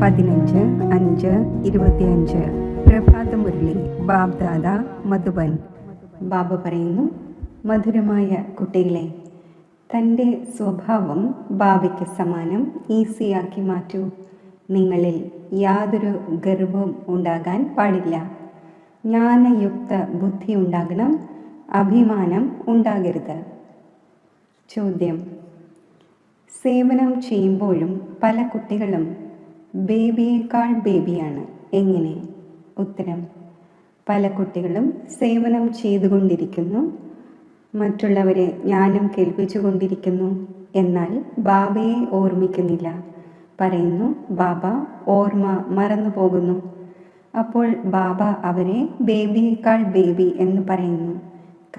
15/5/25 പ്രഭാതമുരളി ബാബ്ദാദ മധുബൻ. ബാബ പറയുന്നു, മധുരമായ കുട്ടികളെ, തൻ്റെ സ്വഭാവം ബാബയ്ക്ക് സമാനം ഈസിയാക്കി മാറ്റൂ. നിങ്ങളിൽ യാതൊരു ഗർവവും ഉണ്ടാകാൻ പാടില്ല. ജ്ഞാനയുക്ത ബുദ്ധി ഉണ്ടാകണം, അഭിമാനം ഉണ്ടാകരുത്. ചോദ്യം: സേവനം ചെയ്യുമ്പോഴും പല കുട്ടികളും ബേബിയേക്കാൾ ബേബിയാണ്. എങ്ങനെ? ഉത്തരം: പല കുട്ടികളും സേവനം ചെയ്തുകൊണ്ടിരിക്കുന്നു, മറ്റുള്ളവരെ ജ്ഞാനം കേൾപ്പിച്ചുകൊണ്ടിരിക്കുന്നു, എന്നാൽ ബാബയെ ഓർമ്മിക്കുന്നില്ല. പറയുന്നു, ബാബ ഓർമ്മ മറന്നു പോകുന്നു. അപ്പോൾ ബാബ അവരെ ബേബിയേക്കാൾ ബേബി എന്ന് പറയുന്നു.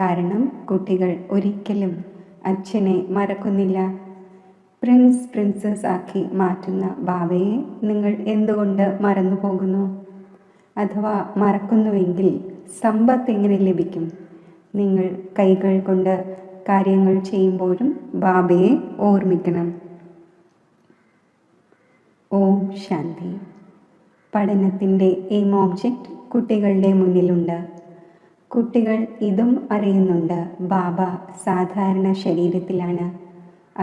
കാരണം കുട്ടികൾ ഒരിക്കലും അച്ഛനെ മറക്കുന്നില്ല. പ്രിൻസസ് ആക്കി മാറ്റുന്ന ബാബയെ നിങ്ങൾ എന്തുകൊണ്ട് മറന്നു പോകുന്നു? അഥവാ മറക്കുന്നുവെങ്കിൽ സമ്പത്ത് എങ്ങനെ ലഭിക്കും? നിങ്ങൾ കൈകൾ കൊണ്ട് കാര്യങ്ങൾ ചെയ്യുമ്പോഴും ബാബയെ ഓർമ്മിക്കണം. ഓം ശാന്തി. പഠനത്തിൻ്റെ എയിം ഓബ്ജക്റ്റ് കുട്ടികളുടെ മുന്നിലുണ്ട്. കുട്ടികൾ ഇതും അറിയുന്നുണ്ട്, ബാബ സാധാരണ ശരീരത്തിലാണ്,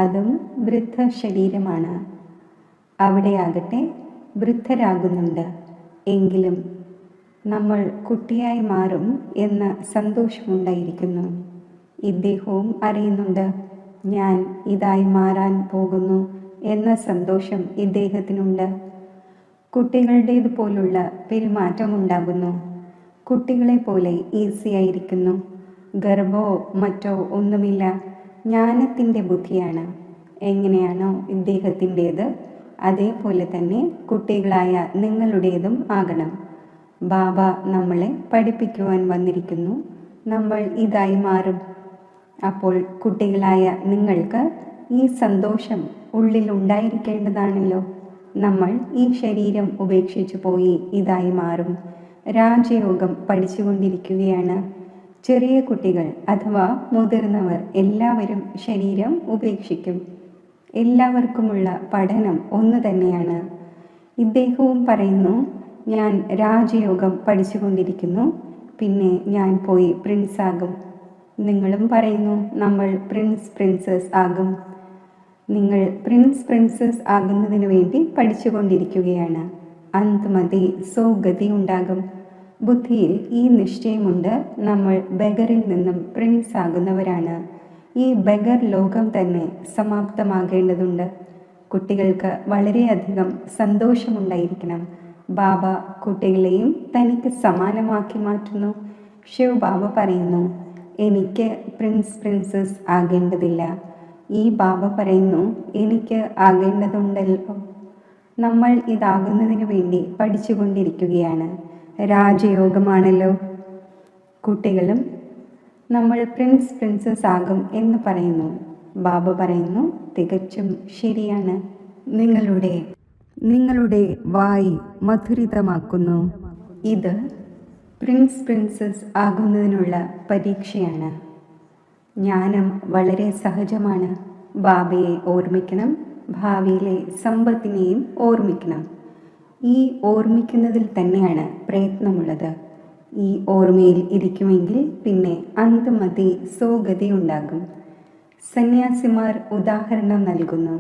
അതും വൃദ്ധ ശരീരമാണ്. അവിടെയാകട്ടെ വൃദ്ധരാകുന്നുണ്ട്. എങ്കിലും നമ്മൾ കുട്ടിയായി മാറും എന്ന സന്തോഷമുണ്ടായിരിക്കുന്നു. ഇദ്ദേഹവും അറിയുന്നുണ്ട്, ഞാൻ ഇതായി മാറാൻ പോകുന്നു എന്ന സന്തോഷം ഇദ്ദേഹത്തിനുണ്ട്. കുട്ടികളുടേതുപോലുള്ള പെരുമാറ്റമുണ്ടാകുന്നു. കുട്ടികളെ പോലെ ഈസിയായിരിക്കുന്നു. ഗർഭമോ മറ്റോ ഒന്നുമില്ല. ജ്ഞാനത്തിൻ്റെ ബുദ്ധിയാണ്. എങ്ങനെയാണോ ഇദ്ദേഹത്തിൻ്റേത്, അതേപോലെ തന്നെ കുട്ടികളായ നിങ്ങളുടേതും ആകണം. ബാബ നമ്മളെ പഠിപ്പിക്കുവാൻ വന്നിരിക്കുന്നു. നമ്മൾ ഇതായി മാറും. അപ്പോൾ കുട്ടികളായ നിങ്ങൾക്ക് ഈ സന്തോഷം ഉള്ളിൽ ഉണ്ടായിരിക്കേണ്ടതാണല്ലോ. നമ്മൾ ഈ ശരീരം ഉപേക്ഷിച്ചു പോയി ഇതായി മാറും. രാജയോഗം പഠിച്ചുകൊണ്ടിരിക്കുകയാണ്. ചെറിയ കുട്ടികൾ അഥവാ മുതിർന്നവർ എല്ലാവരും ശരീരം ഉപേക്ഷിക്കും. എല്ലാവർക്കുമുള്ള പഠനം ഒന്ന് തന്നെയാണ്. ഇദ്ദേഹവും പറയുന്നു, ഞാൻ രാജയോഗം പഠിച്ചുകൊണ്ടിരിക്കുന്നു, പിന്നെ ഞാൻ പോയി പ്രിൻസാകും. നിങ്ങളും പറയുന്നു, നമ്മൾ പ്രിൻസസ് ആകും. നിങ്ങൾ പ്രിൻസസ് ആകുന്നതിന് വേണ്ടി പഠിച്ചുകൊണ്ടിരിക്കുകയാണ്. അന്തമതി സോഗതി ഉണ്ടാകും. ബുദ്ധിയിൽ ഈ നിശ്ചയമുണ്ട്, നമ്മൾ ബഗറിൽ നിന്നും പ്രിൻസ് ആകുന്നവരാണ്. ഈ ബഗർ ലോകം തന്നെ സമാപ്തമാകേണ്ടതുണ്ട്. കുട്ടികൾക്ക് വളരെയധികം സന്തോഷമുണ്ടായിരിക്കണം. ബാബ കുട്ടികളെയും തനിക്ക് സമാനമാക്കി മാറ്റുന്നു. ശിവ് ബാബ പറയുന്നു, എനിക്ക് പ്രിൻസസ് ആകേണ്ടതില്ല. ഈ ബാബ പറയുന്നു, എനിക്ക് ആകേണ്ടതുണ്ടല്ലോ. നമ്മൾ ഇതാകുന്നതിന് വേണ്ടി പഠിച്ചുകൊണ്ടിരിക്കുകയാണ്. രാജയോഗമാണല്ലോ. കുട്ടികളും നമ്മൾ പ്രിൻസസ് ആകും എന്ന് പറയുന്നു. ബാബ പറയുന്നു, തികച്ചും ശരിയാണ്. നിങ്ങളുടെ വായി മധുരിതമാക്കുന്നു. ഇത് പ്രിൻസസ് ആകുന്നതിനുള്ള പരീക്ഷയാണ്. ജ്ഞാനം വളരെ സഹജമാണ്. ബാബയെ ഓർമ്മിക്കണം, ഭാവിയിലെ സമ്പത്തിനെയും ഓർമ്മിക്കണം. ഈ ഓർമ്മിക്കുന്നതിൽ തന്നെയാണ് പ്രയത്നമുള്ളത്. ഈ ഓർമ്മയിൽ ഇരിക്കുമെങ്കിൽ പിന്നെ അന്തമതി സോഗതി ഉണ്ടാകും. സന്യാസിമാർ ഉദാഹരണം നൽകുന്നു.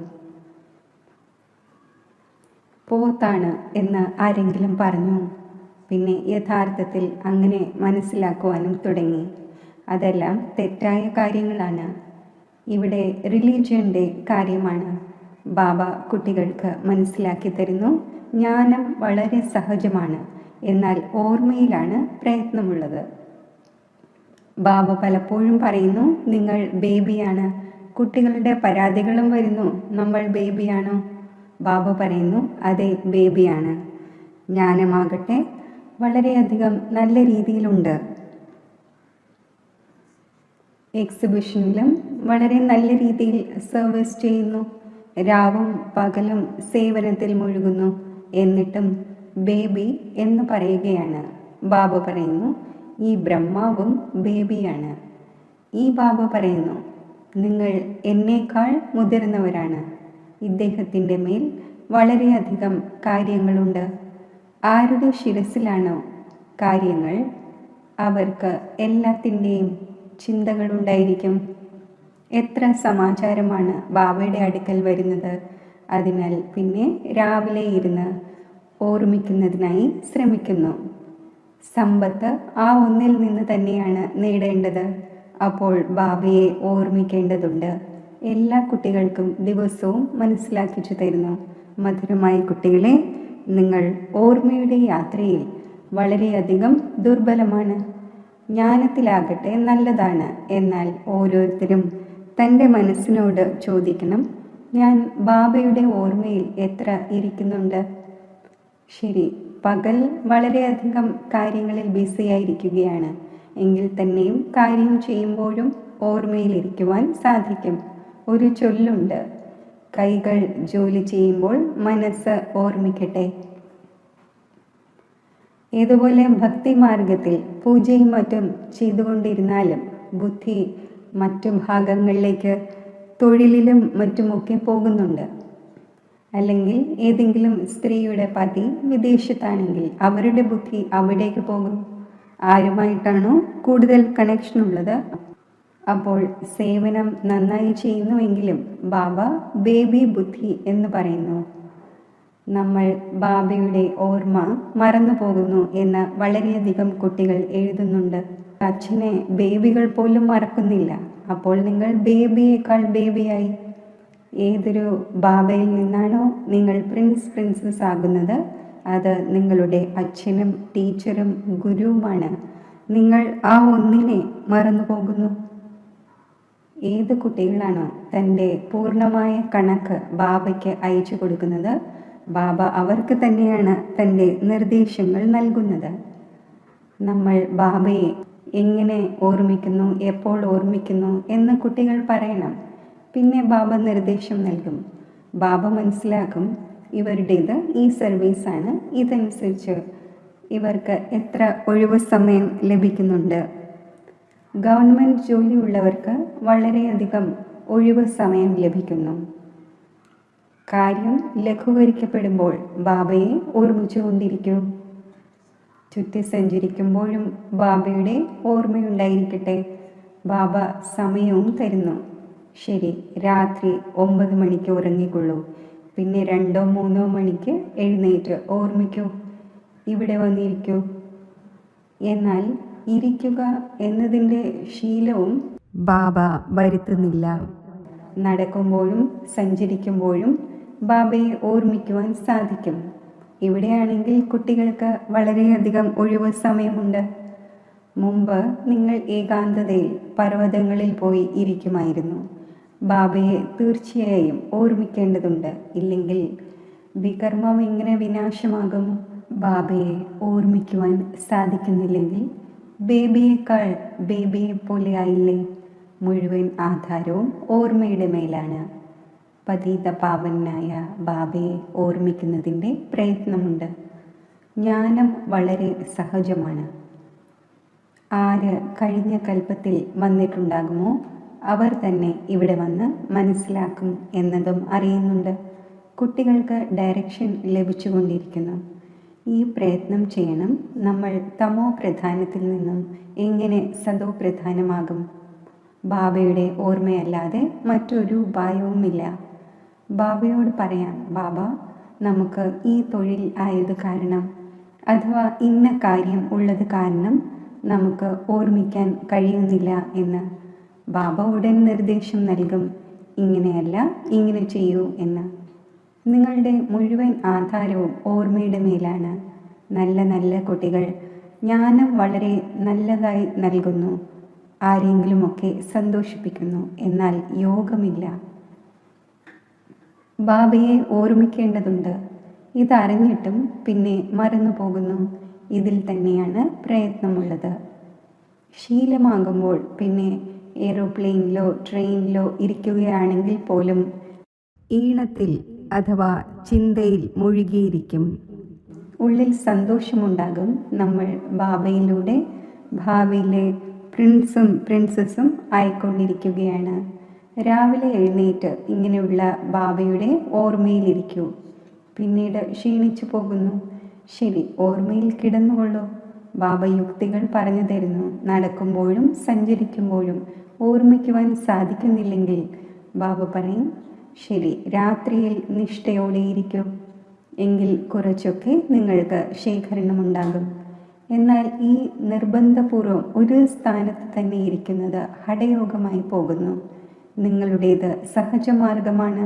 പോത്താണ് എന്ന് ആരെങ്കിലും പറഞ്ഞു. പിന്നെ യഥാർത്ഥത്തിൽ അങ്ങനെ മനസ്സിലാക്കുവാനും തുടങ്ങി. അതെല്ലാം തെറ്റായ കാര്യങ്ങളാണ്. ഇവിടെ റിലീജിയൻ്റെ കാര്യമാണ്. ബാബ കുട്ടികൾക്ക് മനസ്സിലാക്കി തരുന്നു, ജ്ഞാനം വളരെ സഹജമാണ്, എന്നാൽ ഓർമ്മയിലാണ് പ്രയത്നമുള്ളത്. ബാബ പലപ്പോഴും പറയുന്നു, നിങ്ങൾ ബേബിയാണ്. കുട്ടികളുടെ പരാതികളും വരുന്നു, നമ്മൾ ബേബിയാണോ? ബാബ പറയുന്നു, അതെ, ബേബിയാണ്. ജ്ഞാനമാകട്ടെ വളരെയധികം നല്ല രീതിയിലുണ്ട്. എക്സിബിഷനിലും വളരെ നല്ല രീതിയിൽ സർവീസ് ചെയ്യുന്നു. രാവും പകലും സേവനത്തിൽ മുഴുകുന്നു. എന്നിട്ടും ബേബി എന്ന് പറയുകയാണ്. ബാബ പറയുന്നു, ഈ ബ്രഹ്മാവും ബേബിയാണ്. ഈ ബാബ പറയുന്നു, നിങ്ങൾ എന്നേക്കാൾ മുതിർന്നവരാണ്. ഇദ്ദേഹത്തിൻ്റെ മേൽ വളരെയധികം കാര്യങ്ങളുണ്ട്. ആരുടെ ശിരസിലാണോ കാര്യങ്ങൾ, അവർക്ക് എല്ലാത്തിൻ്റെയും ചിന്തകളുണ്ടായിരിക്കും. എത്ര സമാചാരമാണ് ബാബയുടെ അടുക്കൽ വരുന്നത്. അതിനാൽ പിന്നെ രാവിലെ ഇരുന്ന് ഓർമ്മിക്കുന്നതിനായി ശ്രമിക്കുന്നു. സമ്പത്ത് ആ ഒന്നിൽ നിന്ന് തന്നെയാണ് നേടേണ്ടത്. അപ്പോൾ ബാബയെ ഓർമ്മിക്കേണ്ടതുണ്ട്. എല്ലാ കുട്ടികൾക്കും ദിവസവും മനസ്സിലാക്കിച്ചു തരുന്നു. മധുരമായ കുട്ടികളെ, നിങ്ങൾ ഓർമ്മയുടെ യാത്രയിൽ വളരെയധികം ദുർബലമാണ്. ജ്ഞാനത്തിലാകട്ടെ നല്ലതാണ്. എന്നാൽ ഓരോരുത്തരും തൻ്റെ മനസ്സിനോട് ചോദിക്കണം, ഞാൻ ബാബയുടെ ഓർമ്മയിൽ എത്ര ഇരിക്കുന്നുണ്ട്. ശരി, പകൽ വളരെയധികം കാര്യങ്ങളിൽ ബിസിയായിരിക്കുകയാണ്. എങ്കിൽ തന്നെയും കാര്യം ചെയ്യുമ്പോഴും ഓർമ്മയിലിരിക്കുവാൻ സാധിക്കും. ഒരു ചൊല്ലുണ്ട്, കൈകൾ ജോലി ചെയ്യുമ്പോൾ മനസ്സ് ഓർമ്മിക്കട്ടെ. ഏതുപോലെ ഭക്തിമാർഗത്തിൽ പൂജയും മറ്റും ചെയ്തുകൊണ്ടിരുന്നാലും ബുദ്ധി മറ്റു ഭാഗങ്ങളിലേക്ക്, തൊഴിലിലും മറ്റുമൊക്കെ പോകുന്നുണ്ട്. അല്ലെങ്കിൽ ഏതെങ്കിലും സ്ത്രീയുടെ പതി വിദേശത്താണെങ്കിൽ അവരുടെ ബുദ്ധി അവിടേക്ക് പോകും. ആരുമായിട്ടാണോ കൂടുതൽ കണക്ഷൻ ഉള്ളത്. അപ്പോൾ സേവനം നന്നായി ചെയ്യുന്നുവെങ്കിലും ബാബ ബേബി ബുദ്ധി എന്ന് പറയുന്നു. നമ്മൾ ബാബയുടെ ഓർമ്മ മറന്നു പോകുന്നു എന്ന് വളരെയധികം കുട്ടികൾ എഴുതുന്നുണ്ട്. അച്ഛനെ ബേബികൾ പോലും മറക്കുന്നില്ല. അപ്പോൾ നിങ്ങൾ ബേബിയേക്കാൾ ബേബിയായി. ഏതൊരു ബാബയിൽ നിന്നാണോ നിങ്ങൾ പ്രിൻസസ് ആകുന്നത്, അത് നിങ്ങളുടെ അച്ഛനും ടീച്ചറും ഗുരുവുമാണ്. നിങ്ങൾ ആ ഒന്നിനെ മറന്നു പോകുന്നു. ഏത് കുട്ടികളാണോ തൻ്റെ പൂർണ്ണമായ കണക്ക് ബാബയ്ക്ക് അയച്ചു കൊടുക്കുന്നത്, ബാബ അവർക്ക് തന്നെയാണ് തൻ്റെ നിർദ്ദേശങ്ങൾ നൽകുന്നത്. നമ്മൾ ബാബയെ എങ്ങനെ ഓർമ്മിക്കുന്നു, എപ്പോൾ ഓർമ്മിക്കുന്നു എന്ന് കുട്ടികൾ പറയണം. പിന്നെ ബാബ നിർദ്ദേശം നൽകും. ബാബ മനസ്സിലാക്കും, ഇവരുടേത് ഈ സർവീസാണ്, ഇതനുസരിച്ച് ഇവർക്ക് എത്ര ഒഴിവ് സമയം ലഭിക്കുന്നുണ്ട്. ഗവൺമെൻറ് ജോലിയുള്ളവർക്ക് വളരെയധികം ഒഴിവ് സമയം ലഭിക്കുന്നു. കാര്യം ലഘൂകരിക്കപ്പെടുമ്പോൾ ബാബയെ ഓർമ്മിച്ചുകൊണ്ടിരിക്കൂ. ചുറ്റി സഞ്ചരിക്കുമ്പോഴും ബാബയുടെ ഓർമ്മയുണ്ടായിരിക്കട്ടെ. ബാബ സമയവും തരുന്നു. ശരി, രാത്രി 9 മണിക്ക് ഉറങ്ങിക്കൊള്ളൂ. പിന്നെ 2-3 മണിക്ക് എഴുന്നേറ്റ് ഓർമ്മിക്കൂ, ഇവിടെ വന്നിരിക്കൂ. എന്നാൽ ഇരിക്കുക എന്നതിൻ്റെ ശീലവും ബാബ വരുത്തുന്നില്ല. നടക്കുമ്പോഴും സഞ്ചരിക്കുമ്പോഴും ബാബയെ ഓർമ്മിക്കുവാൻ സാധിക്കും. ഇവിടെയാണെങ്കിൽ കുട്ടികൾക്ക് വളരെയധികം ഒഴിവ് സമയമുണ്ട്. മുമ്പ് നിങ്ങൾ ഏകാന്തതയിൽ പർവ്വതങ്ങളിൽ പോയി ഇരിക്കുമായിരുന്നു. ബാബയെ തീർച്ചയായും ഓർമ്മിക്കേണ്ടതുണ്ട്. ഇല്ലെങ്കിൽ വികർമ്മം എങ്ങനെ വിനാശമാകും? ബാബയെ ഓർമ്മിക്കുവാൻ സാധിക്കുന്നില്ലെങ്കിൽ ബേബിയേക്കാൾ ബേബിയെ പോലെ ആയില്ലേ? മുഴുവൻ ആധാരവും ഓർമ്മയുടെ മേലാണ്. പതീത പാവനായ ബാബയെ ഓർമ്മിക്കുന്നതിൻ്റെ പ്രയത്നമുണ്ട്. ജ്ഞാനം വളരെ സഹജമാണ്. ആര് കഴിഞ്ഞ കൽപ്പത്തിൽ വന്നിട്ടുണ്ടാകുമോ അവർ തന്നെ ഇവിടെ വന്ന് മനസ്സിലാക്കും എന്നതും അറിയുന്നുണ്ട്. കുട്ടികൾക്ക് ഡയറക്ഷൻ ലഭിച്ചുകൊണ്ടിരിക്കുന്നു. ഈ പ്രയത്നം ചെയ്യണം. നമ്മൾ തമോ പ്രധാനത്തിൽ നിന്നും എങ്ങനെ സതോ പ്രധാനമാകും? ബാബയുടെ ഓർമ്മയല്ലാതെ മറ്റൊരു ഉപായവുമില്ല. ബാബയോട് പറയാം, ബാബ, നമുക്ക് ഈ തൊഴിൽ ആയത് കാരണം അഥവാ ഇന്ന കാര്യം ഉള്ളത് കാരണം നമുക്ക് ഓർമ്മിക്കാൻ കഴിയുന്നില്ല എന്ന്. ബാബ ഉടൻ നിർദ്ദേശം നൽകും, ഇങ്ങനെയല്ല ഇങ്ങനെ ചെയ്യൂ എന്ന്. നിങ്ങളുടെ മുഴുവൻ ആധാരവും ഓർമ്മയുടെ മേലാണ്. നല്ല നല്ല കുട്ടികൾ ജ്ഞാനം വളരെ നല്ലതായി നൽകുന്നു. ആരെങ്കിലുമൊക്കെ സന്തോഷിപ്പിക്കുന്നു. എന്നാൽ യോഗമില്ല. ബാബയെ ഓർമ്മിക്കേണ്ടതുണ്ട്. ഇതറിഞ്ഞിട്ടും പിന്നെ മറന്നു പോകുന്നു. ഇതിൽ തന്നെയാണ് പ്രയത്നമുള്ളത്. ശീലമാകുമ്പോൾ പിന്നെ എയ്റോപ്ലെയിനിലോ ട്രെയിനിലോ ഇരിക്കുകയാണെങ്കിൽ പോലും ഈണത്തിൽ അഥവാ ചിന്തയിൽ മുഴുകിയിരിക്കും. ഉള്ളിൽ സന്തോഷമുണ്ടാകും. നമ്മൾ ബാബയിലൂടെ ഭാവിയിലെ പ്രിൻസും പ്രിൻസസും ആയിക്കൊണ്ടിരിക്കുകയാണ്. രാവിലെ എഴുന്നേറ്റ് ഇങ്ങനെയുള്ള ബാബയുടെ ഓർമ്മയിലിരിക്കൂ. പിന്നീട് ക്ഷീണിച്ചു പോകുന്നു. ശരി, ഓർമ്മയിൽ കിടന്നുകൊള്ളൂ. ബാബ യുക്തികൾ പറഞ്ഞു തരുന്നു. നടക്കുമ്പോഴും സഞ്ചരിക്കുമ്പോഴും ഓർമ്മിക്കുവാൻ സാധിക്കുന്നില്ലെങ്കിൽ ബാബ പറയും, ശരി, രാത്രിയിൽ നിഷ്ഠയോടെ ഇരിക്കൂ, എങ്കിൽ കുറച്ചൊക്കെ നിങ്ങൾക്ക് ശേഖരണമുണ്ടാകും. എന്നാൽ ഈ നിർബന്ധപൂർവം ഒരു സ്ഥാനത്ത് തന്നെ ഇരിക്കുന്നത് ഹഠയോഗമായി പോകുന്നു. നിങ്ങളുടേത് സഹജമാർഗമാണ്.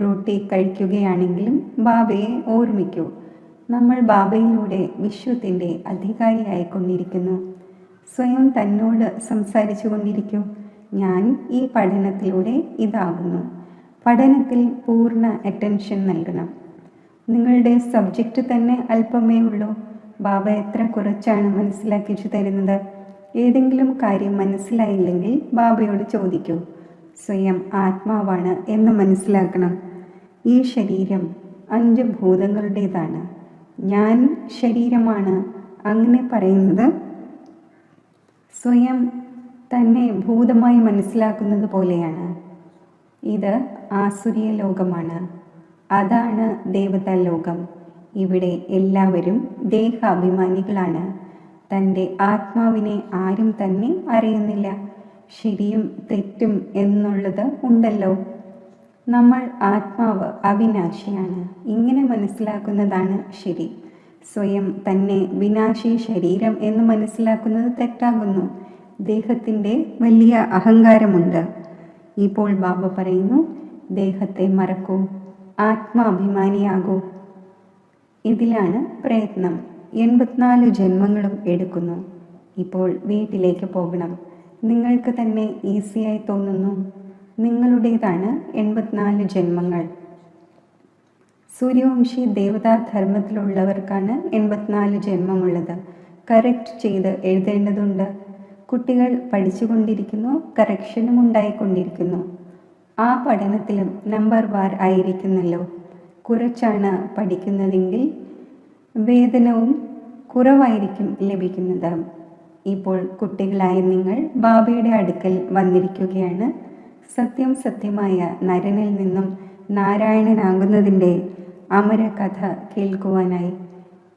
റൊട്ടി കഴിക്കുകയാണെങ്കിലും ബാബയെ ഓർമ്മിക്കൂ. നമ്മൾ ബാബയിലൂടെ വിശ്വത്തിൻ്റെ അധികാരിയായിക്കൊണ്ടിരിക്കുന്നു. സ്വയം തന്നോട് സംസാരിച്ചു കൊണ്ടിരിക്കൂ, ഞാൻ ഈ പഠനത്തിലൂടെ ഇതാകുന്നു. പഠനത്തിൽ പൂർണ്ണ അറ്റൻഷൻ നൽകണം. നിങ്ങളുടെ സബ്ജക്റ്റ് തന്നെ അല്പമേ ഉള്ളൂ. ബാബ എത്ര കുറച്ചാണ് മനസ്സിലാക്കിച്ചു തരുന്നത്. ഏതെങ്കിലും കാര്യം മനസ്സിലായില്ലെങ്കിൽ ബാബയോട് ചോദിക്കൂ. സ്വയം ആത്മാവാണ് എന്ന് മനസ്സിലാക്കണം. ഈ ശരീരം 5 ഭൂതങ്ങളുടേതാണ്. ഞാൻ ശരീരമാണ്. അങ്ങനെ പറയുന്നത് സ്വയം തന്നെ ഭൂതമായി മനസ്സിലാക്കുന്നത് പോലെയാണ്. ഇത് ആസുരീയ ലോകമാണ്. അതാണ് ദേവതാ ലോകം. ഇവിടെ എല്ലാവരും ദേഹാഭിമാനികളാണ്. തൻ്റെ ആത്മാവിനെ ആരും തന്നെ അറിയുന്നില്ല. ശരിയും തെറ്റും എന്നുള്ളത് ഉണ്ടല്ലോ. നമ്മൾ ആത്മാവ് അവിനാശിയാണ്. ഇങ്ങനെ മനസ്സിലാക്കുന്നതാണ് ശരി. സ്വയം തന്നെ വിനാശി ശരീരം എന്ന് മനസ്സിലാക്കുന്നത് തെറ്റാകുന്നു. ദേഹത്തിൻ്റെ വലിയ അഹങ്കാരമുണ്ട്. ഇപ്പോൾ ബാബ പറയുന്നു, ദേഹത്തെ മറക്കൂ, ആത്മാഭിമാനിയാകൂ. ഇതിലാണ് പ്രയത്നം. 84 ജന്മങ്ങളും എടുക്കുന്നു. ഇപ്പോൾ വീട്ടിലേക്ക് പോകണം. നിങ്ങൾക്ക് തന്നെ ഈസിയായി തോന്നുന്നു. നിങ്ങളുടേതാണ് 84 ജന്മങ്ങൾ. സൂര്യവംശി ദേവതാ ധർമ്മത്തിലുള്ളവർക്കാണ് 84 ജന്മമുള്ളത്. കറക്റ്റ് ചെയ്ത് എഴുതേണ്ടതുണ്ട്. കുട്ടികൾ പഠിച്ചുകൊണ്ടിരിക്കുന്നു, കറക്ഷനും ഉണ്ടായിക്കൊണ്ടിരിക്കുന്നു. ആ പഠനത്തിലും നമ്പർ വാർ ആയിരിക്കുന്നല്ലോ. കുറച്ചാണ് പഠിക്കുന്നതെങ്കിൽ വേതനവും കുറവായിരിക്കും ലഭിക്കുന്നത്. ഇപ്പോൾ കുട്ടികളായ നിങ്ങൾ ബാബയുടെ അടുക്കൽ വന്നിരിക്കുകയാണ്. സത്യമായ നരനിൽ നിന്നും നാരായണനാകുന്നതിൻ്റെ അമരകഥ കേൾക്കുവാനായി.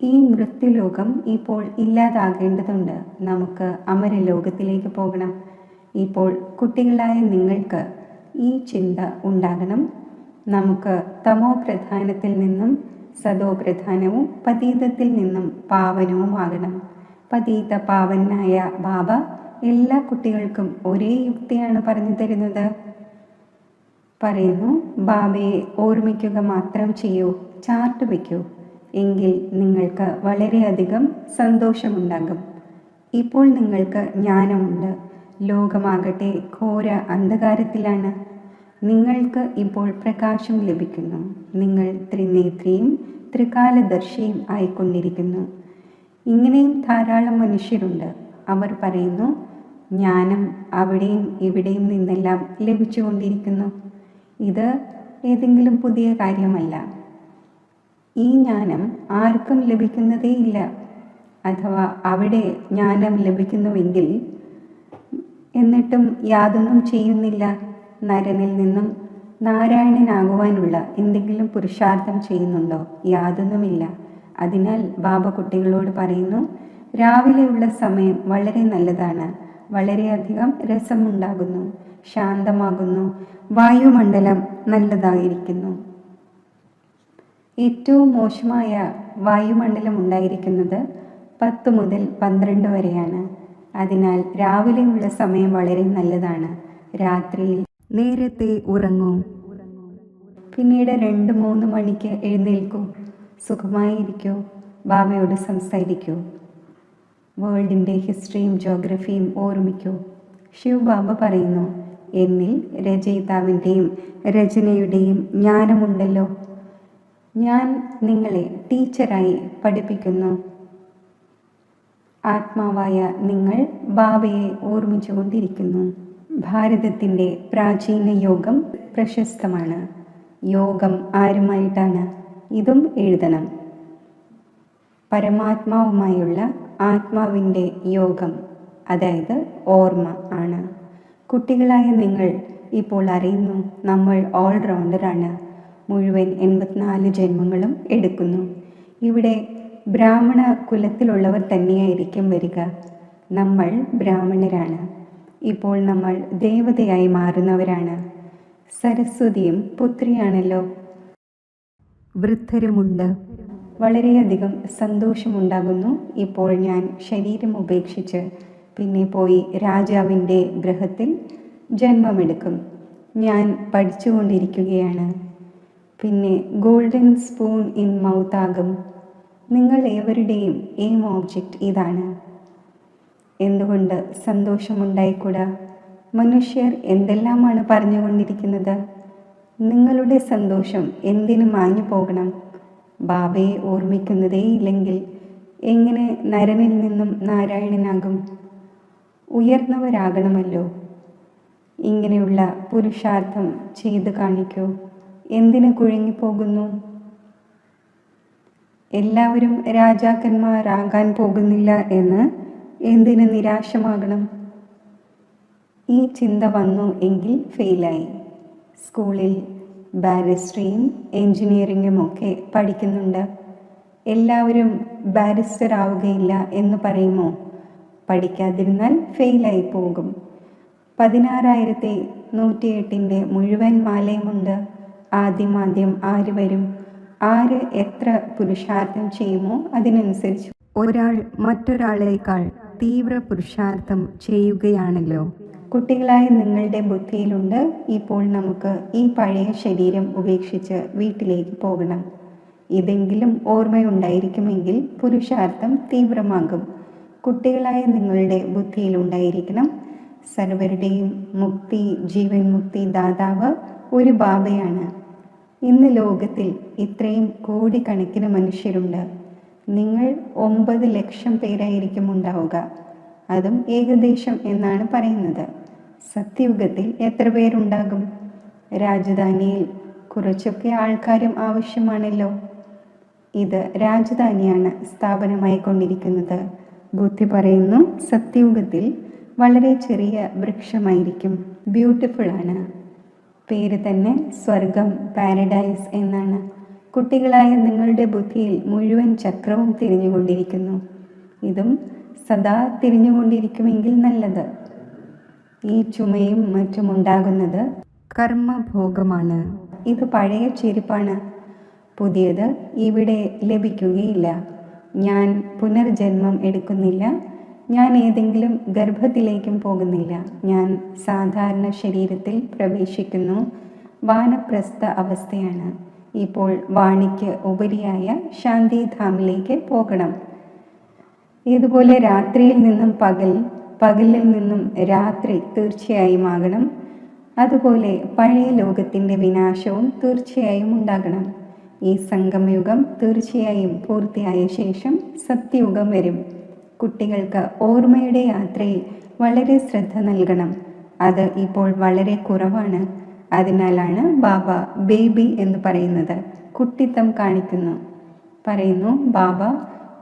ഈ മൃത്യുലോകം ഇപ്പോൾ ഇല്ലാതാകേണ്ടതുണ്ട്. നമുക്ക് അമരലോകത്തിലേക്ക് പോകണം. ഇപ്പോൾ കുട്ടികളായ നിങ്ങൾക്ക് ഈ ചിന്ത ഉണ്ടാകണം. നമുക്ക് തമോ പ്രധാനത്തിൽ നിന്നും സദോ പ്രധാനവും പതീതത്തിൽ നിന്നും പാവനവുമാകണം. പതീത പാവനായ ബാബ എല്ലാ കുട്ടികൾക്കും ഒരേ യുക്തിയാണ് പറഞ്ഞു തരുന്നത്. പറയുന്നു, ബാബയെ ഓർമ്മിക്കുക മാത്രം ചെയ്യൂ, ചാർട്ട് വയ്ക്കൂ, എങ്കിൽ നിങ്ങൾക്ക് വളരെയധികം സന്തോഷമുണ്ടാകും. ഇപ്പോൾ നിങ്ങൾക്ക് ജ്ഞാനമുണ്ട്. ലോകമാകട്ടെ ഘോര അന്ധകാരത്തിലാണ്. നിങ്ങൾക്ക് ഇപ്പോൾ പ്രകാശം ലഭിക്കുന്നു. നിങ്ങൾ ത്രിനേത്രിയും ത്രികാലദർശിയും ആയിക്കൊണ്ടിരിക്കുന്നു. ഇങ്ങനെയും ധാരാളം മനുഷ്യരുണ്ട്. അവർ പറയുന്നു, ജ്ഞാനം അവിടെയും ഇവിടെയും നിന്നെല്ലാം ലഭിച്ചുകൊണ്ടിരിക്കുന്നു. ഇത് ഏതെങ്കിലും പുതിയ കാര്യമല്ല. ഈ ജ്ഞാനം ആർക്കും ലഭിക്കുന്നതേയില്ല. അഥവാ അവിടെ ജ്ഞാനം ലഭിക്കുന്നുവെങ്കിൽ എന്നിട്ടും യാതൊന്നും ചെയ്യുന്നില്ല. നരനിൽ നിന്നും നാരായണനാകുവാനുള്ള എന്തെങ്കിലും പുരുഷാർത്ഥം ചെയ്യുന്നുണ്ടോ? യാതൊന്നുമില്ല. അതിനാൽ ബാബ കുട്ടികളോട് പറയുന്നു, രാവിലെയുള്ള സമയം വളരെ നല്ലതാണ്. വളരെയധികം രസമുണ്ടാകുന്നു, ശാന്തമാകുന്നു, വായുമണ്ഡലം നല്ലതായിരിക്കുന്നു. ഏറ്റവും മോശമായ വായുമണ്ഡലം ഉണ്ടായിരിക്കുന്നത് 10 മുതൽ 12 വരെയാണ്. അതിനാൽ രാവിലെയുള്ള സമയം വളരെ നല്ലതാണ്. രാത്രിയിൽ നേരത്തെ ഉറങ്ങൂ. പിന്നീട് 2-3 മണിക്ക് എഴുന്നേൽക്കൂ. സുഖമായിരിക്കൂ. ബാബയോട് സംസാരിക്കൂ. വേൾഡിൻ്റെ ഹിസ്റ്ററിയും ജോഗ്രഫിയും ഓർമ്മിക്കൂ. ശിവ് ബാബ പറയുന്നു, എന്നിൽ രചയിതാവിൻ്റെയും രചനയുടെയും ജ്ഞാനമുണ്ടല്ലോ. ഞാൻ നിങ്ങളെ ടീച്ചറായി പഠിപ്പിക്കുന്നു. ആത്മാവായ നിങ്ങൾ ബാബയെ ഓർമ്മിച്ചുകൊണ്ടിരിക്കുന്നു. ഭാരതത്തിൻ്റെ പ്രാചീന യോഗം പ്രശസ്തമാണ്. യോഗം ആരുമായിട്ടാണ്? ഇതും എഴുതണം. പരമാത്മാവുമായുള്ള ആത്മാവിൻ്റെ യോഗം, അതായത് ഓർമ്മ ആണ്. കുട്ടികളായ നിങ്ങൾ ഇപ്പോൾ അറിയുന്നു, നമ്മൾ ഓൾറൗണ്ടറാണ്. മുഴുവൻ 84 ജന്മങ്ങളും എടുക്കുന്നു. ഇവിടെ ബ്രാഹ്മണ കുലത്തിലുള്ളവർ തന്നെയായിരിക്കും വരിക. നമ്മൾ ബ്രാഹ്മണരാണ്. ഇപ്പോൾ നമ്മൾ ദേവതയായി മാറുന്നവരാണ്. സരസ്വതിയും പുത്രിയാണല്ലോ. വൃദ്ധരുമുണ്ട്. വളരെയധികം സന്തോഷമുണ്ടാകുന്നു. ഇപ്പോൾ ഞാൻ ശരീരം ഉപേക്ഷിച്ച് പിന്നെ പോയി രാജാവിൻ്റെ ഗൃഹത്തിൽ ജന്മമെടുക്കും. ഞാൻ പഠിച്ചുകൊണ്ടിരിക്കുകയാണ്. പിന്നെ ഗോൾഡൻ സ്പൂൺ ഇൻ മൗത്ത് ആകും. നിങ്ങൾ ഏവരുടെയും എയിം ഓബ്ജക്റ്റ് ഇതാണ്. എന്തുകൊണ്ട് സന്തോഷമുണ്ടായിക്കൂടാ? മനുഷ്യർ എന്തെല്ലാമാണ് പറഞ്ഞുകൊണ്ടിരിക്കുന്നത്. നിങ്ങളുടെ സന്തോഷം എന്തിനു മാഞ്ഞു പോകണം? ബാബയെ ഓർമ്മിക്കുന്നതേ ഇല്ലെങ്കിൽ എങ്ങനെ നരനിൽ നിന്നും നാരായണനാകും? ഉയർന്നവരാകണമല്ലോ. ഇങ്ങനെയുള്ള പുരുഷാർത്ഥം ചെയ്തു കാണിക്കൂ. എന്തിനു കുഴങ്ങിപ്പോകുന്നു? എല്ലാവരും രാജാക്കന്മാരാകാൻ പോകുന്നില്ല എന്ന് എന്തിന് നിരാശമാകണം? ഈ ചിന്ത വന്നു എങ്കിൽ ഫെയിലായി. സ്കൂളിൽ ബാരിസ്റ്ററിയും എൻജിനീയറിങ്ങും ഒക്കെ പഠിക്കുന്നുണ്ട്. എല്ലാവരും ബാരിസ്റ്റർ ആവുകയില്ല എന്ന് പറയുമോ? പഠിക്കാതിരുന്നാൽ ഫെയിലായി പോകും. 16,108 മുഴുവൻ മാലയുമുണ്ട്. ആദ്യം ആര് വരും? ആര് എത്ര പുരുഷാർത്ഥം ചെയ്യുമോ അതിനനുസരിച്ച് ഒരാൾ മറ്റൊരാളേക്കാൾ തീവ്ര പുരുഷാർത്ഥം ചെയ്യുകയാണല്ലോ. കുട്ടികളായ നിങ്ങളുടെ ബുദ്ധിയിലുണ്ട്, ഇപ്പോൾ നമുക്ക് ഈ പഴയ ശരീരം ഉപേക്ഷിച്ച് വീട്ടിലേക്ക് പോകണം. ഇതെങ്കിലും ഓർമ്മയുണ്ടായിരിക്കുമെങ്കിൽ പുരുഷാർത്ഥം തീവ്രമാകും. കുട്ടികളായ നിങ്ങളുടെ ബുദ്ധിയിലുണ്ടായിരിക്കണം, സർവരുടെയും മുക്തി, ജീവൻ മുക്തി ദാതാവ് ഒരു ബാബയാണ്. ഇന്ന് ലോകത്തിൽ ഇത്രയും കോടിക്കണക്കിന് മനുഷ്യരുണ്ട്. നിങ്ങൾ 9 ലക്ഷം പേരായിരിക്കും ഉണ്ടാവുക. അതും ഏകദേശം എന്നാണ് പറയുന്നത്. സത്യയുഗത്തിൽ എത്ര പേരുണ്ടാകും? രാജധാനിയിൽ കുറച്ചൊക്കെ ആൾക്കാരും ആവശ്യമാണല്ലോ. ഇത് രാജധാനിയാണ് സ്ഥാപനമായി കൊണ്ടിരിക്കുന്നത്. ബുദ്ധി പറയുന്നു സത്യയുഗത്തിൽ വളരെ ചെറിയ വൃക്ഷമായിരിക്കും. ബ്യൂട്ടിഫുൾ ആണ്. പേര് തന്നെ സ്വർഗം, പാരഡൈസ് എന്നാണ്. കുട്ടികളായ നിങ്ങളുടെ ബുദ്ധിയിൽ മുഴുവൻ ചക്രവും തിരിഞ്ഞുകൊണ്ടിരിക്കുന്നു. ഇതും സദാ തിരിഞ്ഞുകൊണ്ടിരിക്കുമെങ്കിൽ നല്ലത്. ഈ ചുമയും മറ്റും ഉണ്ടാകുന്നത് കർമ്മഭോഗമാണ്. ഇത് പഴയ ചെരുപ്പാണ്. പുതിയത് ഇവിടെ ലഭിക്കുകയില്ല. ഞാൻ പുനർജന്മം എടുക്കുന്നില്ല. ഞാൻ ഏതെങ്കിലും ഗർഭത്തിലേക്കും പോകുന്നില്ല. ഞാൻ സാധാരണ ശരീരത്തിൽ പ്രവേശിക്കുന്നു. വാനപ്രസ്ഥ അവസ്ഥയാണ്. ഇപ്പോൾ വാണിക്ക് ഉപരിയായ ശാന്തിധാമിലേക്ക് പോകണം. ഇതുപോലെ രാത്രിയിൽ നിന്നും പകൽ, പകലിൽ നിന്നും രാത്രി തീർച്ചയായും ആകണം. അതുപോലെ പഴയ ലോകത്തിൻ്റെ വിനാശവും തീർച്ചയായും ഉണ്ടാകണം. ഈ സംഗമയുഗം തീർച്ചയായും പൂർത്തിയായ ശേഷം സത്യയുഗം വരും. കുട്ടികൾക്ക് ഓർമ്മയുടെ യാത്രയിൽ വളരെ ശ്രദ്ധ നൽകണം. അത് ഇപ്പോൾ വളരെ കുറവാണ്. അതിനാലാണ് ബാബ ബേബി എന്ന് പറയുന്നത്. കുട്ടിത്തം കാണിക്കുന്നു. പറയുന്നു ബാബ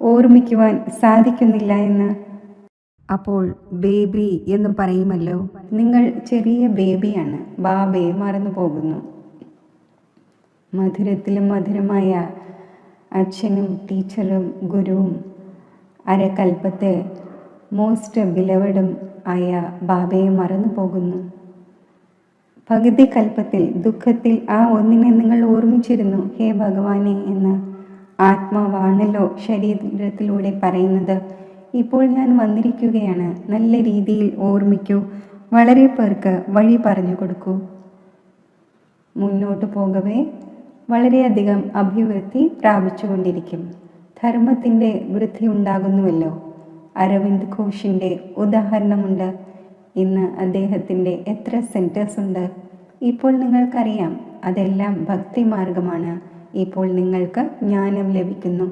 ഓർമ്മിക്കുവാൻ സാധിക്കുന്നില്ല എന്ന്. അപ്പോൾ ബേബി എന്ന് പറയുമല്ലോ. നിങ്ങൾ ചെറിയ ബേബിയാണ്. ബാബയെ മറന്നു പോകുന്നു. മധുരത്തിലും മധുരമായ അച്ഛനും ടീച്ചറും ഗുരുവും അരകൽപ്പത്തെ മോസ്റ്റ് ബിലവഡും ആയ ബാബയെ മറന്നു പോകുന്നു. പകുതി കൽപ്പത്തിൽ ദുഃഖത്തിൽ ആ ഒന്നിനെ നിങ്ങൾ ഓർമ്മിച്ചിരുന്നു, ഹേ ഭഗവാനെ എന്ന്. ആത്മാവാണല്ലോ ശരീരത്തിലൂടെ പറയുന്നത്. ഇപ്പോൾ ഞാൻ വന്നിരിക്കുകയാണ്. നല്ല രീതിയിൽ ഓർമ്മിക്കൂ. വളരെ പേർക്ക് വഴി പറഞ്ഞു കൊടുക്കൂ. മുന്നോട്ട് പോകവേ വളരെയധികം അഭിവൃദ്ധി പ്രാപിച്ചുകൊണ്ടിരിക്കും. ധർമ്മത്തിൻ്റെ വൃദ്ധി ഉണ്ടാകുന്നുവല്ലോ. അരവിന്ദ് ഘോഷിൻ്റെ ഉദാഹരണമുണ്ട്. ഇന്ന് അദ്ദേഹത്തിൻ്റെ എത്ര സെൻറ്റേഴ്സ് ഉണ്ട്. ഇപ്പോൾ നിങ്ങൾക്കറിയാം, അതെല്ലാം ഭക്തിമാർഗമാണ്. ഇപ്പോൾ നിങ്ങൾക്ക് ജ്ഞാനം ലഭിക്കുന്നു.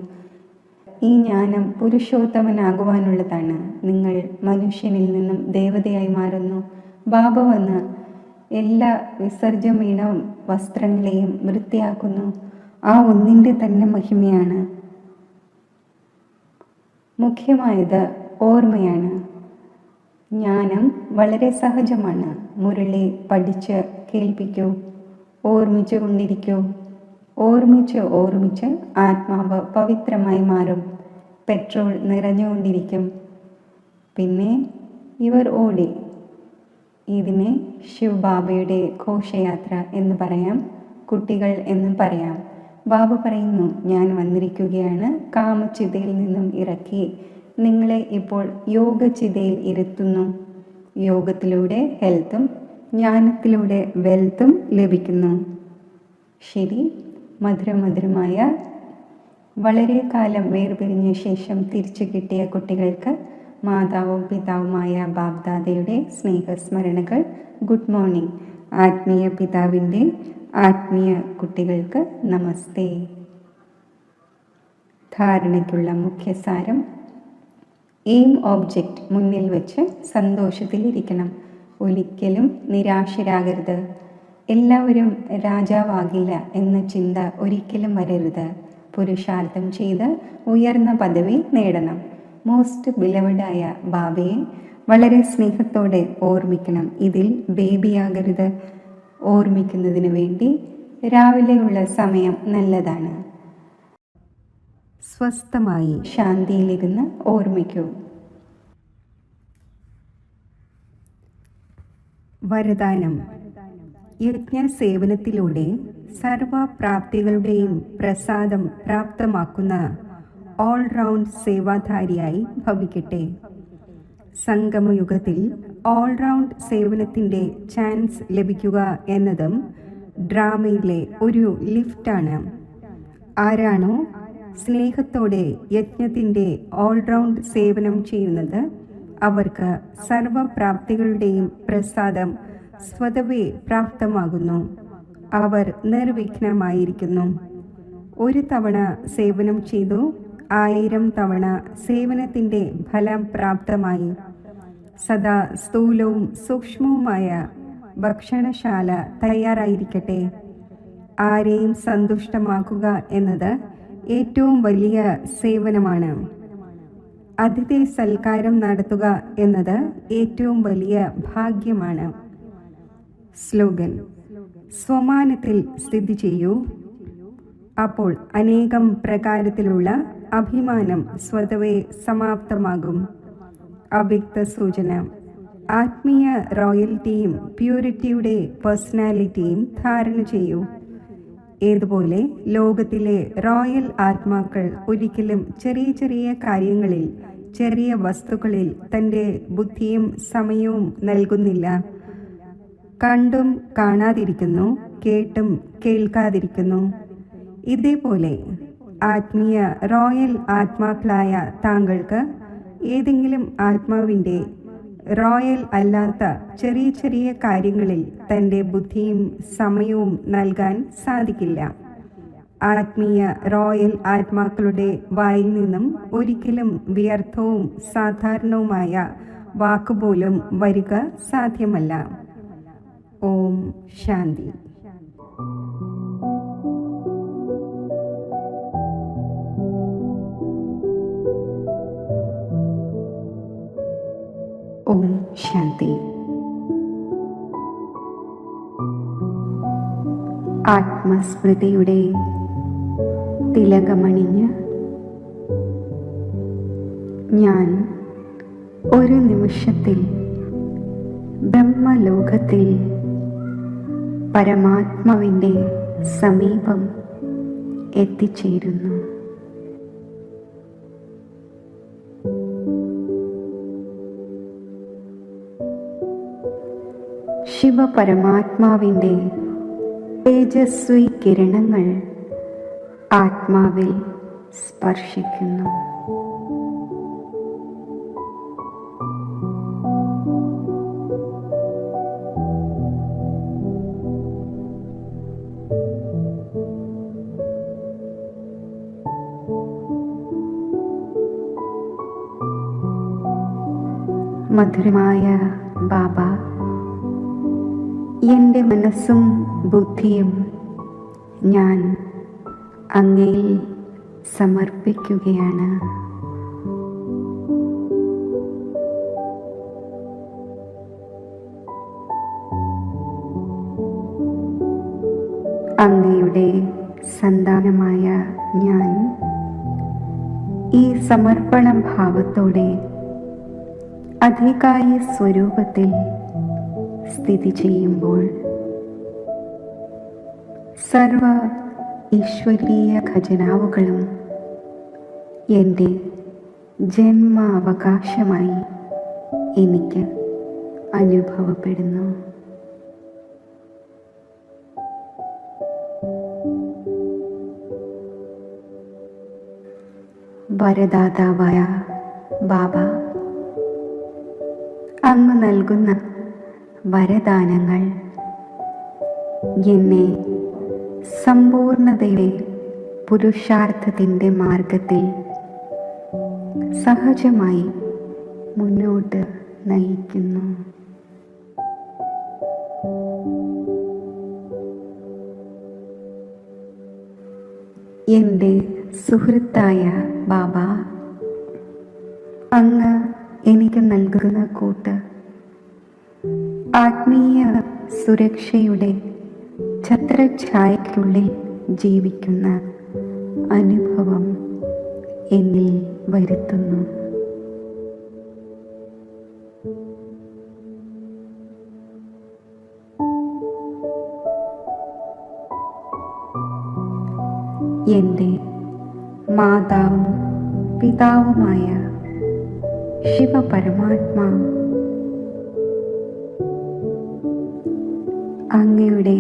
ഈ ജ്ഞാനം പുരുഷോത്തമനാകുവാനുള്ളതാണ്. നിങ്ങൾ മനുഷ്യനിൽ നിന്നും ദേവതയായി മാറുന്നു. ബാബ വന്ന് എല്ലാ വിസർജ്യമീണ വസ്ത്രങ്ങളെയും വൃത്തിയാക്കുന്നു. ആ ഒന്നിൻ്റെ തന്നെ മഹിമയാണ്. മുഖ്യമായത് ഓർമ്മയാണ്. ജ്ഞാനം വളരെ സഹജമാണ്. മുരളി പഠിച്ച് കേൾപ്പിക്കൂ, ഓർമ്മിച്ചു കൊണ്ടിരിക്കൂ. ഓർമ്മിച്ച് ഓർമ്മിച്ച് ആത്മാവ് പവിത്രമായി മാറും. പെട്രോൾ നിറഞ്ഞുകൊണ്ടിരിക്കും. പിന്നെ ഇവർ ഓടി. ഇതിനെ ശിവബാബയുടെ ഘോഷയാത്ര എന്ന് പറയാം, കുട്ടികൾ എന്നും പറയാം. ബാബ പറയുന്നു, ഞാൻ വന്നിരിക്കുകയാണ്. കാമചിതയിൽ നിന്നും ഇറക്കി നിങ്ങളെ ഇപ്പോൾ യോഗചിതയിൽ ഇരുത്തുന്നു. യോഗത്തിലൂടെ ഹെൽത്തും ജ്ഞാനത്തിലൂടെ വെൽത്തും ലഭിക്കുന്നു. ശരി, മധുരമധുരമായ വളരെ കാലം വേർപിരിഞ്ഞ ശേഷം തിരിച്ചു കിട്ടിയ കുട്ടികൾക്ക് മാതാവും പിതാവുമായ ബാബ്ദാദയുടെ സ്നേഹസ്മരണകൾ. Good morning. ആത്മീയ പിതാവിൻ്റെ ആത്മീയ കുട്ടികൾക്ക് നമസ്തേ. ധാരണയ്ക്കുള്ള മുഖ്യസാരം: എയിം ഓബ്ജക്റ്റ് മുന്നിൽ വെച്ച് സന്തോഷത്തിലിരിക്കണം. ഒരിക്കലും നിരാശരാകരുത്. എല്ലാവരും രാജാവാകില്ല എന്ന ചിന്ത ഒരിക്കലും വരരുത്. പുരുഷാർത്ഥം ചെയ്ത് ഉയർന്ന പദവി നേടണം. മോസ്റ്റ് ബിലവഡായ ബാബയെ വളരെ സ്നേഹത്തോടെ ഓർമ്മിക്കണം. ഇതിൽ ബേബിയാകരുത്. ഓർമ്മിക്കുന്നതിന് വേണ്ടി രാവിലെയുള്ള സമയം നല്ലതാണ്. സ്വസ്ഥമായി ശാന്തിയിലിരുന്ന് ഓർമ്മിക്കൂ. വരദാനം: യജ്ഞസേവനത്തിലൂടെ സർവപ്രാപ്തികളുടെയും പ്രസാദം പ്രാപ്തമാക്കുന്ന ഓൾറൗണ്ട് സേവാധാരിയായി ഭവിക്കട്ടെ. സംഗമയുഗത്തിൽ ഓൾറൗണ്ട് സേവനത്തിൻ്റെ ചാൻസ് ലഭിക്കുക എന്നതും ഡ്രാമയിലെ ഒരു ലിഫ്റ്റാണ്. ആരാണോ സ്നേഹത്തോടെ യജ്ഞത്തിൻ്റെ ഓൾറൗണ്ട് സേവനം ചെയ്യുന്നത് അവർക്ക് സർവപ്രാപ്തികളുടെയും പ്രസാദം സ്വതവേ പ്രാപ്തമാകുന്നു. അവർ നിർവിഘ്നമായിരിക്കുന്നു. ഒരു തവണ സേവനം ചെയ്തു 1000 തവണ സേവനത്തിൻ്റെ ഫലം പ്രാപ്തമായി. സദാ സ്ഥൂലവും സൂക്ഷ്മവുമായ ഭക്ഷണശാല തയ്യാറായിരിക്കട്ടെ. ആരെയും സന്തുഷ്ടമാക്കുക എന്നത് ഏറ്റവും വലിയ സേവനമാണ്. അതിഥി സൽക്കാരം നടത്തുക എന്നത് ഏറ്റവും വലിയ ഭാഗ്യമാണ്. സ്ലോഗൻ: സ്വമാനത്തിൽ സ്ഥിതി ചെയ്യൂ. അപ്പോൾ അനേകം പ്രകാരത്തിലുള്ള അഭിമാനം സ്വതവേ സമാപ്തമാകും. അവ്യക്ത സൂചന: ആത്മീയ റോയൽറ്റിയും പ്യൂരിറ്റിയുടെ പേഴ്സണാലിറ്റിയും ധാരണ ചെയ്യൂ. ഏതുപോലെ ലോകത്തിലെ റോയൽ ആത്മാക്കൾ ഒരിക്കലും ചെറിയ ചെറിയ കാര്യങ്ങളിൽ, ചെറിയ വസ്തുക്കളിൽ തൻ്റെ ബുദ്ധിയും സമയവും നൽകുന്നില്ല. കണ്ടും കാണാതിരിക്കുന്നു, കേട്ടും കേൾക്കാതിരിക്കുന്നു. ഇതേപോലെ ആത്മീയ റോയൽ ആത്മാക്കളായ താങ്കൾക്ക് ഏതെങ്കിലും ആത്മാവിൻ്റെ റോയൽ അല്ലാത്ത ചെറിയ ചെറിയ കാര്യങ്ങളിൽ തൻ്റെ ബുദ്ധിയും സമയവും നൽകാൻ സാധിക്കില്ല. ആത്മീയ റോയൽ ആത്മാക്കളുടെ വായിൽ നിന്നും ഒരിക്കലും വ്യർത്ഥവും സാധാരണവുമായ വാക്കുപോലും വരിക സാധ്യമല്ല. ഓം ശാന്തി. ഓം ശാന്തി. ആത്മസ്മൃതിയുടെ തിലകമണിഞ്ഞ് ഞാൻ ഒരു നിമിഷത്തിൽ ബ്രഹ്മലോകത്തിൽ പരമാത്മാവിൻ്റെ സമീപം എത്തിച്ചേരുന്നു. ശിവപരമാത്മാവിൻ്റെ തേജസ്വി കിരണങ്ങൾ ആത്മാവിൽ സ്പർശിക്കുന്നു. മധുരമായ ബാബ, എൻ്റെ മനസ്സും ബുദ്ധിയും ഞാൻ അങ്ങയിൽ സമർപ്പിക്കുകയാണ്. അങ്ങയുടെ സന്താനമായ ഞാൻ ഈ സമർപ്പണ ഭാവത്തോടെ അധികാരി സ്വരൂപത്തിൽ സ്ഥിതി ചെയ്യുമ്പോൾ സർവ ഈശ്വരീയ ഖജനാവുകളും എൻ്റെ ജന്മാവകാശമായി എനിക്ക് അനുഭവപ്പെടുന്നു. വരദാതാവായ ബാബ, അങ്ങ് നൽകുന്ന വരദാനങ്ങൾ എന്നെ സമ്പൂർണതയുടെ പുരുഷാർത്ഥത്തിൻ്റെ മാർഗത്തിൽ സഹജമായി മുന്നോട്ട് നയിക്കുന്നു. എൻ്റെ സുഹൃത്തായ ബാബ, അങ്ങ് എനിക്ക് നൽകുന്ന കൂട്ട് ആത്മീയ സുരക്ഷയുടെ ഛത്രഛായയ്ക്കുള്ളിൽ ജീവിക്കുന്ന അനുഭവം എന്നിൽ വരുത്തുന്നു. എൻ്റെ മാതാവും പിതാവുമായ ശിവപരമാത്മാ, അങ്ങയുടെ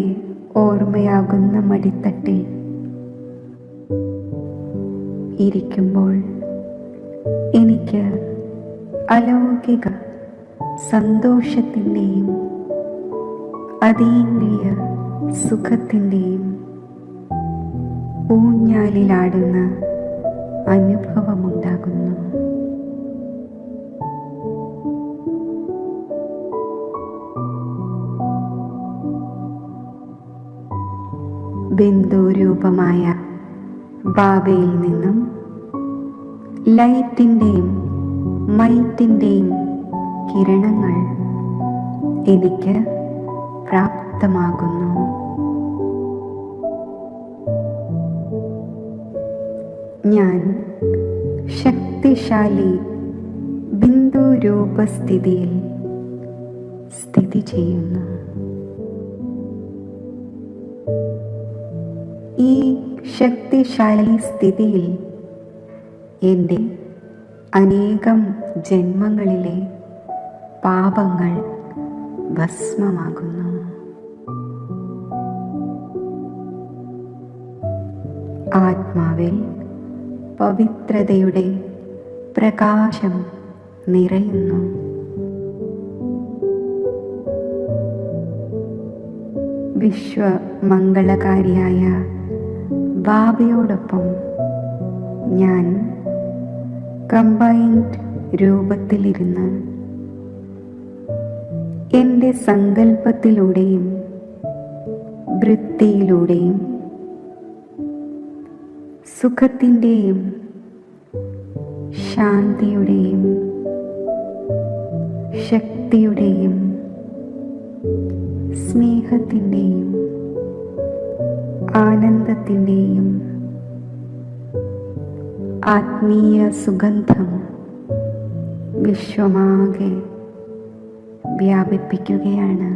ഓർമ്മയാകുന്ന മടിത്തട്ടിൽ ഇരിക്കുമ്പോൾ എനിക്ക് അലൗകിക സന്തോഷത്തിൻ്റെയും അതീന്ദ്രിയ സുഖത്തിൻ്റെയും ഊഞ്ഞാലിലാടുന്ന അനുഭവമുണ്ടാകുന്നു. ബിന്ദുരൂപമായ ബാബയിൽ നിന്നും ലൈറ്റിൻ്റെയും മൈറ്റിൻ്റെയും കിരണങ്ങൾ എനിക്ക് പ്രാപ്തമാകുന്നു. ഞാൻ ശക്തിശാലി ബിന്ദുരൂപസ്ഥിതിയിൽ സ്ഥിതി ചെയ്യുന്നു. ഈ ശക്തിശാലി സ്ഥിതിയിൽ എൻ്റെ അനേകം ജന്മങ്ങളിലെ പാപങ്ങൾ ഭസ്മമാകുന്നു. ആത്മാവിൽ പവിത്രതയുടെ പ്രകാശം നിറയുന്നു. വിശ്വമംഗളകാരിയായ ബാബയോടൊപ്പം ഞാൻ കമ്പൈൻഡ് രൂപത്തിലിരുന്ന് എൻ്റെ സങ്കല്പത്തിലൂടെയും വൃത്തിയിലൂടെയും സുഖത്തിൻ്റെയും ശാന്തിയുടെയും ശക്തിയുടെയും സ്നേഹത്തിൻ്റെയും ആനന്ദത്തിൻ്റെയും ആത്മീയ സുഗന്ധം വിശ്വമാകെ വ്യാപിപ്പിക്കുകയാണ്.